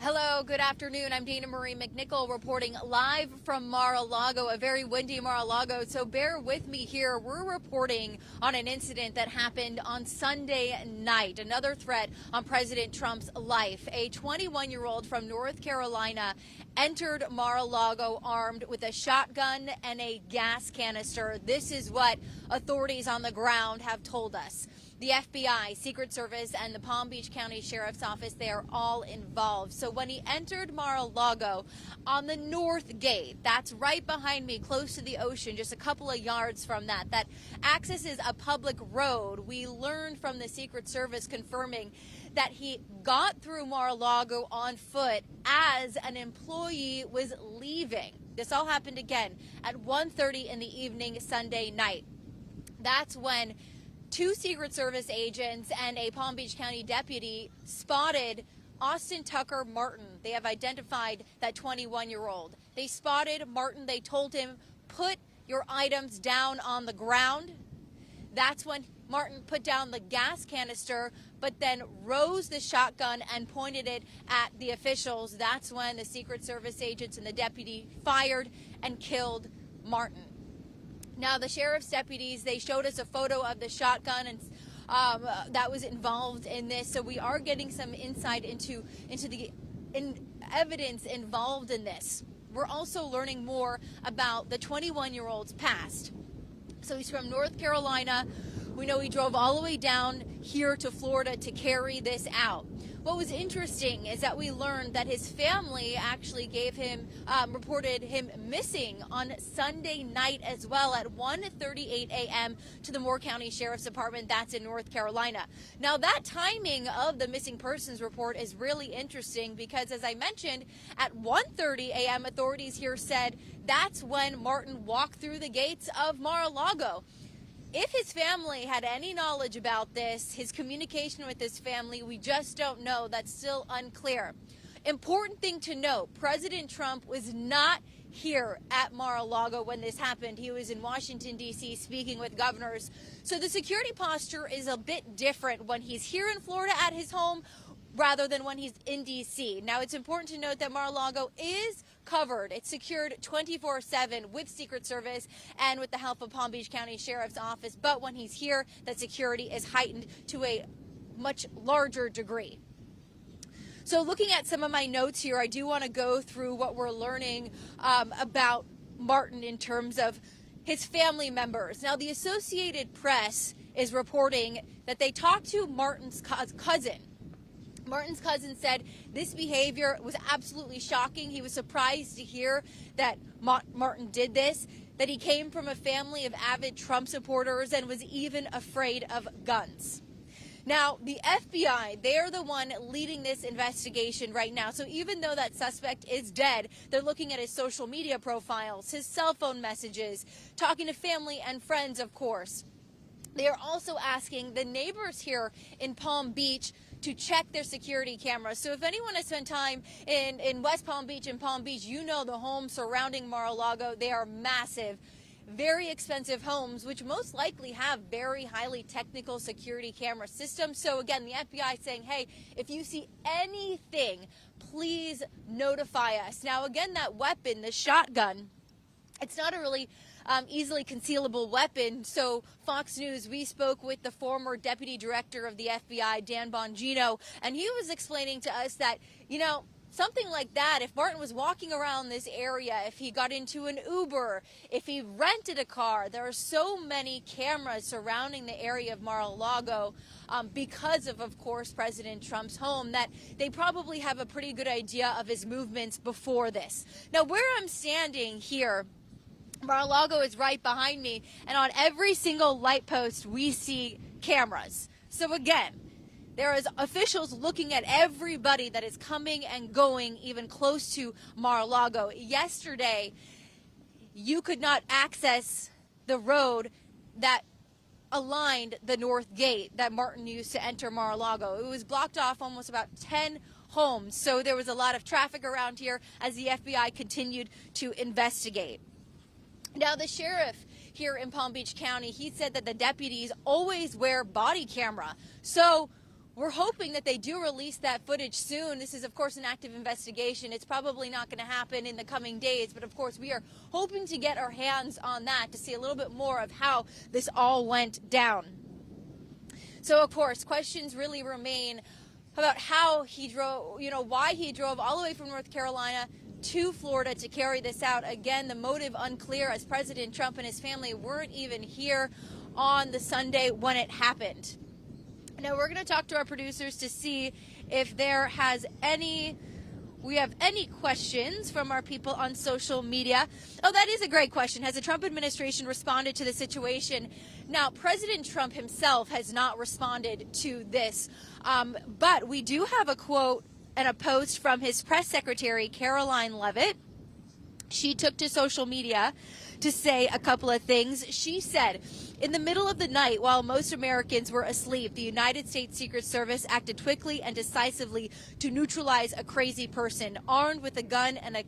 Hello, good afternoon. I'm Dana Marie McNichol reporting live from Mar-a-Lago, a very windy Mar-a-Lago. So bear with me here. We're reporting on an incident that happened on Sunday night. Another threat on President Trump's life. A 21-year-old from North Carolina entered Mar-a-Lago armed with a shotgun and a gas canister. This is what authorities on the ground have told us. The FBI, Secret Service, and the Palm Beach County Sheriff's Office, they are all involved. So when he entered Mar-a-Lago on the north gate, that's right behind me, close to the ocean, just a couple of yards from that accesses a public road. We learned from the Secret Service confirming that he got through Mar-a-Lago on foot as an employee was leaving. This all happened again at 1:30 in the evening Sunday night. That's when two Secret Service agents and a Palm Beach County deputy spotted Austin Tucker Martin. They have identified that 21-year-old. They spotted Martin. They told him, put your items down on the ground. That's when Martin put down the gas canister, but then rose the shotgun and pointed it at the officials. That's when the Secret Service agents and the deputy fired and killed Martin. Now, the sheriff's deputies, they showed us a photo of the shotgun and that was involved in this. So we are getting some insight into the evidence involved in this. We're also learning more about the 21-year-old's past. So he's from North Carolina. We know he drove all the way down here to Florida to carry this out. What was interesting is that we learned that his family actually reported him missing on Sunday night as well at 1:38 a.m. to the Moore County Sheriff's Department. That's in North Carolina. Now, that timing of the missing persons report is really interesting because, as I mentioned, at 1:30 a.m., authorities here said that's when Martin walked through the gates of Mar-a-Lago. If his family had any knowledge about this, his communication with his family, we just don't know. That's still unclear. Important thing to note, President Trump was not here at Mar-a-Lago when this happened. He was in Washington, D.C. speaking with governors. So the security posture is a bit different when he's here in Florida at his home rather than when he's in D.C. Now, it's important to note that Mar-a-Lago is covered. It's secured 24/7 with Secret Service and with the help of Palm Beach County Sheriff's Office. But when he's here, that security is heightened to a much larger degree. So looking at some of my notes here, I do want to go through what we're learning about Martin in terms of his family members. Now, the Associated Press is reporting that they talked to Martin's cousin. Martin's cousin said this behavior was absolutely shocking. He was surprised to hear that Martin did this, that he came from a family of avid Trump supporters and was even afraid of guns. Now, the FBI, they're the one leading this investigation right now. So even though that suspect is dead, they're looking at his social media profiles, his cell phone messages, talking to family and friends, of course. They are also asking the neighbors here in Palm Beach to check their security cameras. So if anyone has spent time in West Palm Beach and Palm Beach, you know the homes surrounding Mar-a-Lago, they are massive, very expensive homes, which most likely have very highly technical security camera systems. So again, the FBI is saying, hey, if you see anything, please notify us. Now, again, that weapon, the shotgun, it's not a really easily concealable weapon. So Fox News, we spoke with the former deputy director of the FBI, Dan Bongino, and he was explaining to us that, something like that, if Martin was walking around this area, if he got into an Uber, if he rented a car, there are so many cameras surrounding the area of Mar-a-Lago because of course, President Trump's home, that they probably have a pretty good idea of his movements before this. Now, where I'm standing here, Mar-a-Lago is right behind me, and on every single light post, we see cameras. So again, there is officials looking at everybody that is coming and going even close to Mar-a-Lago. Yesterday, you could not access the road that aligned the north gate that Martin used to enter Mar-a-Lago. It was blocked off almost about 10 homes. So there was a lot of traffic around here as the FBI continued to investigate. Now, the sheriff here in Palm Beach County, he said that the deputies always wear body camera. So we're hoping that they do release that footage soon. This is, of course, an active investigation. It's probably not going to happen in the coming days, but of course, we are hoping to get our hands on that to see a little bit more of how this all went down. So, of course, questions really remain about how he drove, why he drove all the way from North Carolina to Florida to carry this out. Again, the motive unclear, as President Trump and his family weren't even here on the Sunday when it happened. Now, we're going to talk to our producers to see if we have any questions from our people on social media. Oh, that is a great question. Has the Trump administration responded to the situation? Now, President Trump himself has not responded to this, but we do have a quote and a post from his press secretary, Karoline Leavitt. She took to social media to say a couple of things. She said, in the middle of the night, while most Americans were asleep, the United States Secret Service acted quickly and decisively to neutralize a crazy person armed with a gun and a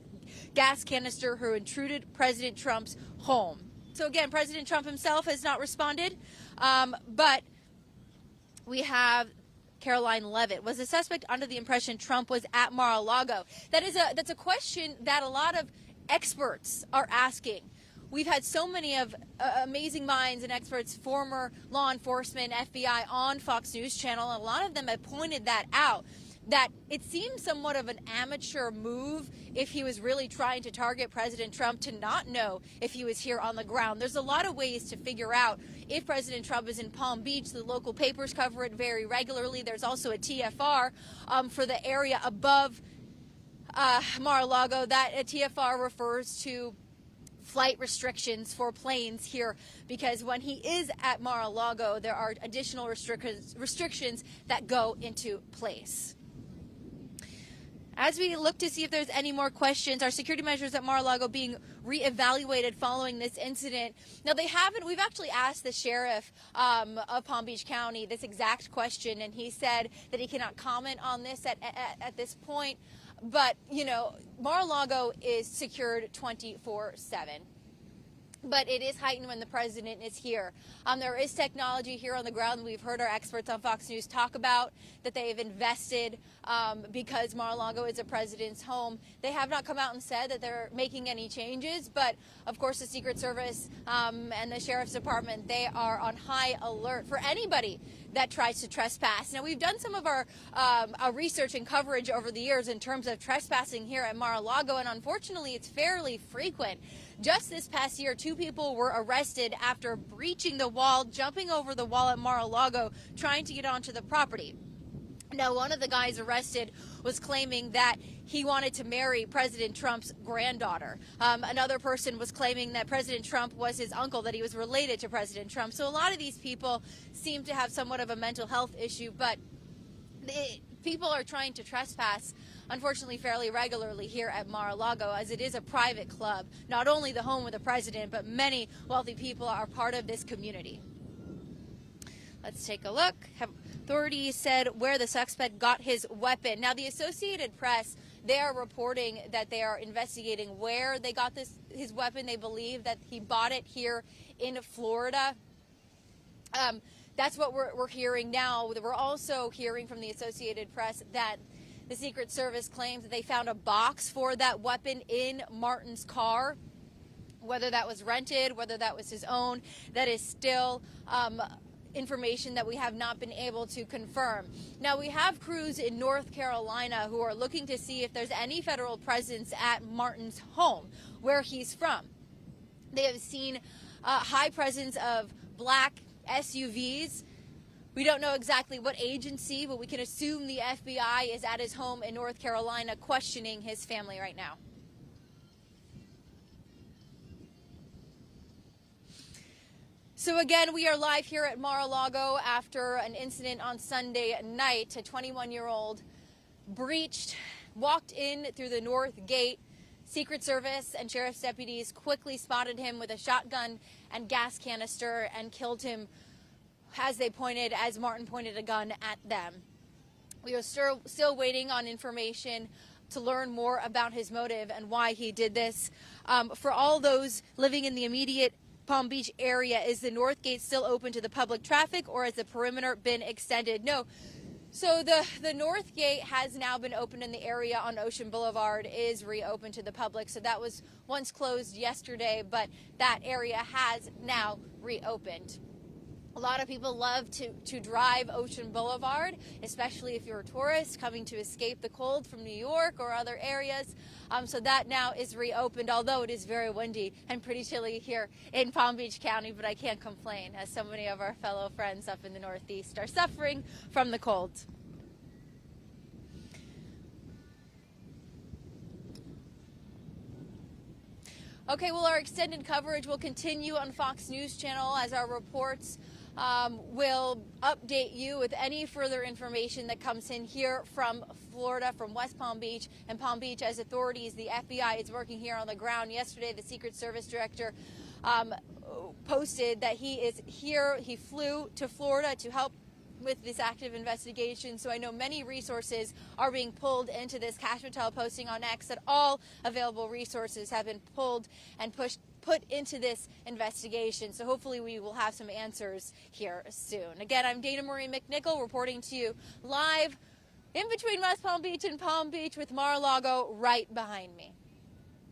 gas canister who intruded President Trump's home. So again, President Trump himself has not responded, but we have Karoline Leavitt. Was the suspect under the impression Trump was at Mar-a-Lago? That's a question that a lot of experts are asking. We've had so many of amazing minds and experts, former law enforcement, FBI on Fox News Channel, and a lot of them have pointed that out, that it seems somewhat of an amateur move if he was really trying to target President Trump to not know if he was here on the ground. There's a lot of ways to figure out if President Trump is in Palm Beach. The local papers cover it very regularly. There's also a TFR for the area above Mar-a-Lago. That TFR refers to flight restrictions for planes here, because when he is at Mar-a-Lago, there are additional restrictions that go into place. As we look to see if there's any more questions, our security measures at Mar-a-Lago being reevaluated following this incident. Now, we've actually asked the sheriff of Palm Beach County this exact question, and he said that he cannot comment on this at this point. But, Mar-a-Lago is secured 24/7. But it is heightened when the president is here. There is technology here on the ground. We've heard our experts on Fox News talk about that they have invested because Mar-a-Lago is a president's home. They have not come out and said that they're making any changes, but of course the Secret Service and the Sheriff's Department, they are on high alert for anybody that tries to trespass. Now, we've done some of our research and coverage over the years in terms of trespassing here at Mar-a-Lago, and unfortunately it's fairly frequent. Just this past year, 2 people were arrested after breaching the wall, jumping over the wall at Mar-a-Lago, trying to get onto the property. Now, one of the guys arrested was claiming that he wanted to marry President Trump's granddaughter. Another person was claiming that President Trump was his uncle, that he was related to President Trump. So a lot of these people seem to have somewhat of a mental health issue, but people are trying to trespass, unfortunately, fairly regularly here at Mar-a-Lago, as it is a private club. Not only the home of the president, but many wealthy people are part of this community. Let's take a look. Authorities said where the suspect got his weapon. Now, the Associated Press, they are reporting that they are investigating where they got his weapon. They believe that he bought it here in Florida. That's what we're hearing now. We're also hearing from the Associated Press that the Secret Service claims that they found a box for that weapon in Martin's car. Whether that was rented, whether that was his own, that is still information that we have not been able to confirm. Now, we have crews in North Carolina who are looking to see if there's any federal presence at Martin's home, where he's from. They have seen high presence of black SUVs. We don't know exactly what agency, but we can assume the FBI is at his home in North Carolina questioning his family right now. So again, we are live here at Mar-a-Lago after an incident on Sunday night. A 21-year-old walked in through the north gate. Secret Service and sheriff's deputies quickly spotted him with a shotgun and gas canister and killed him as Martin pointed a gun at them. We are still waiting on information to learn more about his motive and why he did this. For all those living in the immediate Palm Beach area, is the north gate still open to the public traffic, or has the perimeter been extended? No. So the North Gate has now been opened, and the area on Ocean Boulevard is reopened to the public. So that was once closed yesterday, but that area has now reopened. A lot of people love to drive Ocean Boulevard, especially if you're a tourist coming to escape the cold from New York or other areas. So that now is reopened, although it is very windy and pretty chilly here in Palm Beach County, but I can't complain, as so many of our fellow friends up in the Northeast are suffering from the cold. Okay, well, our extended coverage will continue on Fox News Channel as our reports will update you with any further information that comes in here from Florida, from West Palm Beach and Palm Beach, as authorities, the FBI is working here on the ground. Yesterday, the Secret Service director posted that he is here. He flew to Florida to help with this active investigation. So I know many resources are being pulled into this. Kash Patel posting on X that all available resources have been pulled and put into this investigation. So hopefully we will have some answers here soon. Again, I'm Dana Marie McNichol reporting to you live in between West Palm Beach and Palm Beach with Mar-a-Lago right behind me.